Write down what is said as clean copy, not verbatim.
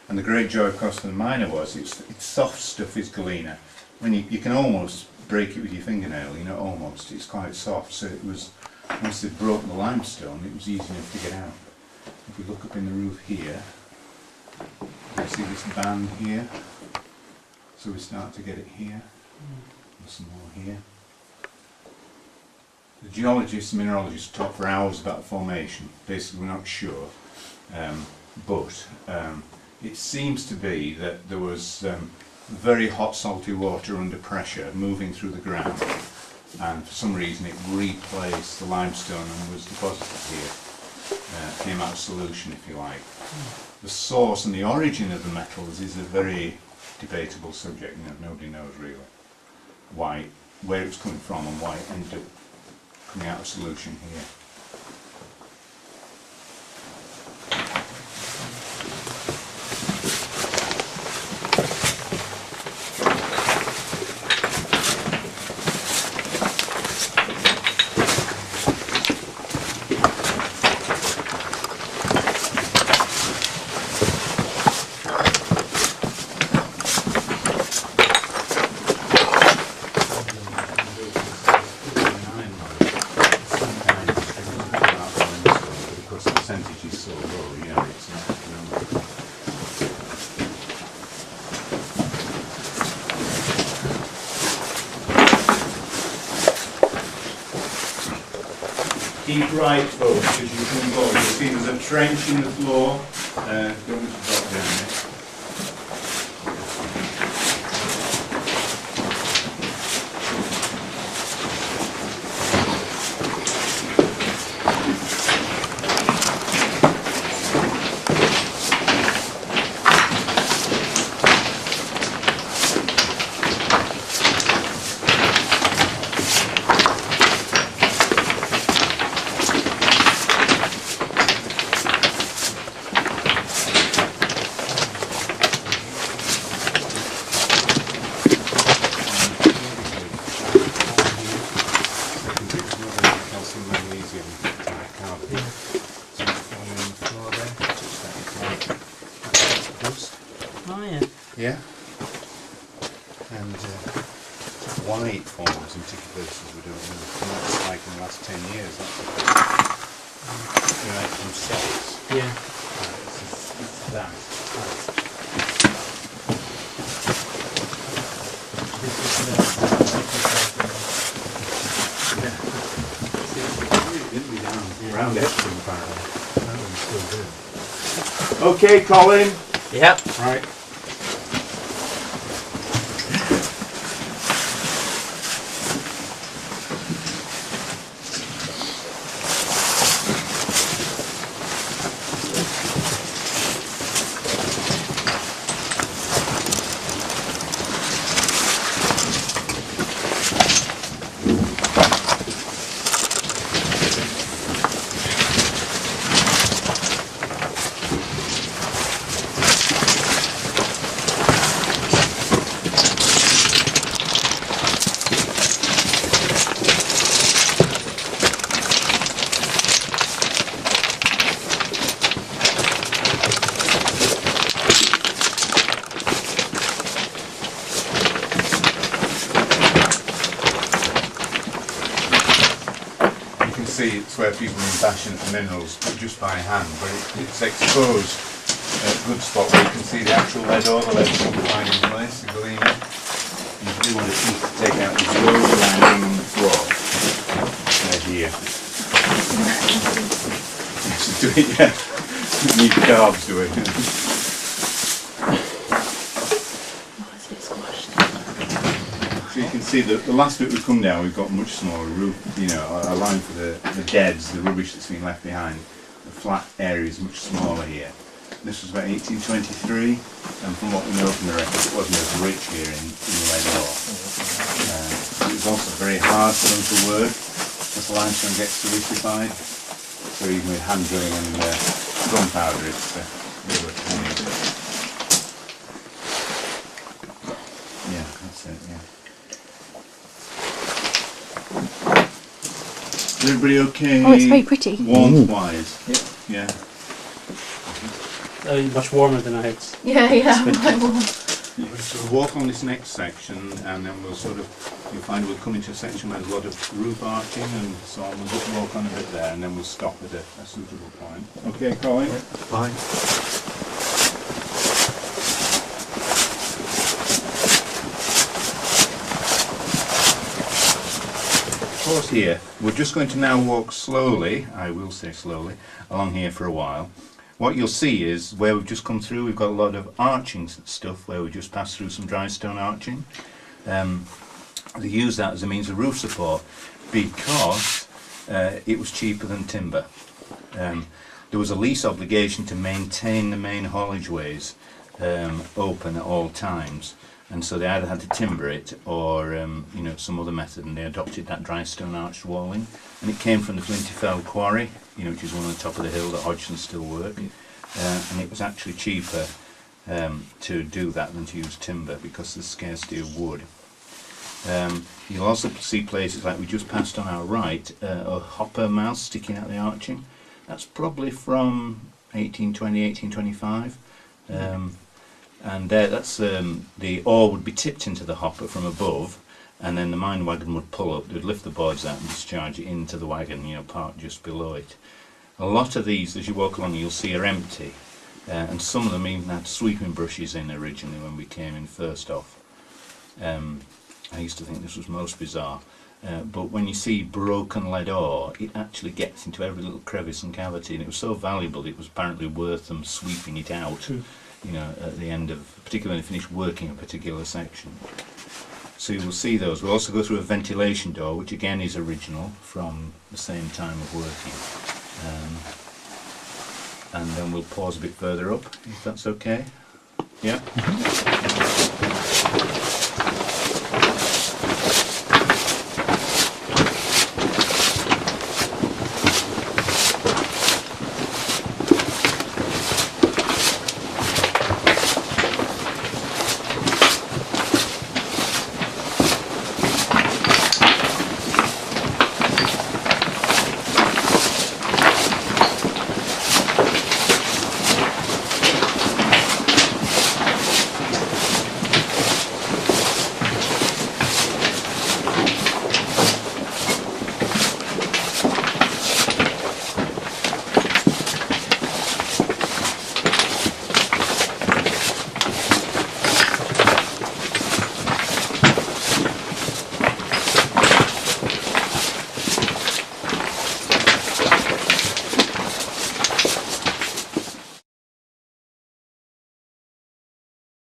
And the great joy, of course, for the miner was it's soft stuff is galena. When you can almost break it with your fingernail, you know, almost. It's quite soft, so it was, once they broke the limestone, it was easy enough to get out. If we look up in the roof here, you see this band here, so we start to get it here, and some more here. The geologists and mineralogists talk for hours about the formation. Basically, we're not sure, but it seems to be that there was very hot salty water under pressure moving through the ground, and for some reason it replaced the limestone and was deposited here, came out of solution, if you like. The source and the origin of the metals is a very debatable subject. You know, nobody knows really where it's coming from and why it ended up coming out of solution here. Keep right, folks, as you come forward. You see there's a trench in the floor. Don't want to drop down it. Yeah, and why it forms in particular places we don't know. It's like in the last 10 years, that's right from cells. Yeah. It's that. It didn't be down around Epsom apparently. That one's still good. Okay, Colin. Yep. Right. See, it's where people bash into minerals just by hand, but it's exposed at a good spot where you can see the actual lead ore, the lead sulfide in place, the galena. You do want to take out the low lining on the floor. Right here. Just do it, yeah. You need carbs to it. So you can see that the last bit we've come down, we've got much smaller roof, you know, a line for the deads, the rubbish that's been left behind. The flat area is much smaller here. This was about 1823, and from what we know from the records, it wasn't as rich here in lead ore. It was also very hard for them to work as the limestone gets silicified. So even with hand drilling and gunpowder, it's really a pain. Yeah, that's it, yeah. Is everybody okay? Oh, it's very pretty. Warmth-wise? Yeah. Yeah. much warmer than I had. Yeah, So we'll walk on this next section, and then we'll you'll find we'll come into a section where there's a lot of roof arching and so on. We'll just walk on a bit there, and then we'll stop at a suitable point. Okay, Colin? Fine. Pause here. We're just going to now walk slowly, I will say slowly, along here for a while. What you'll see is where we've just come through, we've got a lot of arching stuff where we just passed through some dry stone arching. They use that as a means of roof support because it was cheaper than timber. There was a lease obligation to maintain the main haulage ways open at all times, and so they either had to timber it or some other method, and they adopted that dry stone arched walling. And it came from the Flintyfell quarry, which is one on the top of the hill that Hodgson still work, and it was actually cheaper to do that than to use timber because of the scarcity of wood. You'll also see places like we just passed on our right, a hopper mouth sticking out the arching. That's probably from 1820, 1825. And that's the ore would be tipped into the hopper from above, and then the mine wagon would pull up, they'd lift the boards out and discharge it into the wagon, parked just below it. A lot of these, as you walk along, you'll see are empty, and some of them even had sweeping brushes in originally when we came in first off. I used to think this was most bizarre, but when you see broken lead ore, it actually gets into every little crevice and cavity, and it was so valuable it was apparently worth them sweeping it out. At the end of, particularly when they finish working a particular section. So you will see those. We'll also go through a ventilation door, which again is original from the same time of working. And then we'll pause a bit further up, if that's okay. Yeah?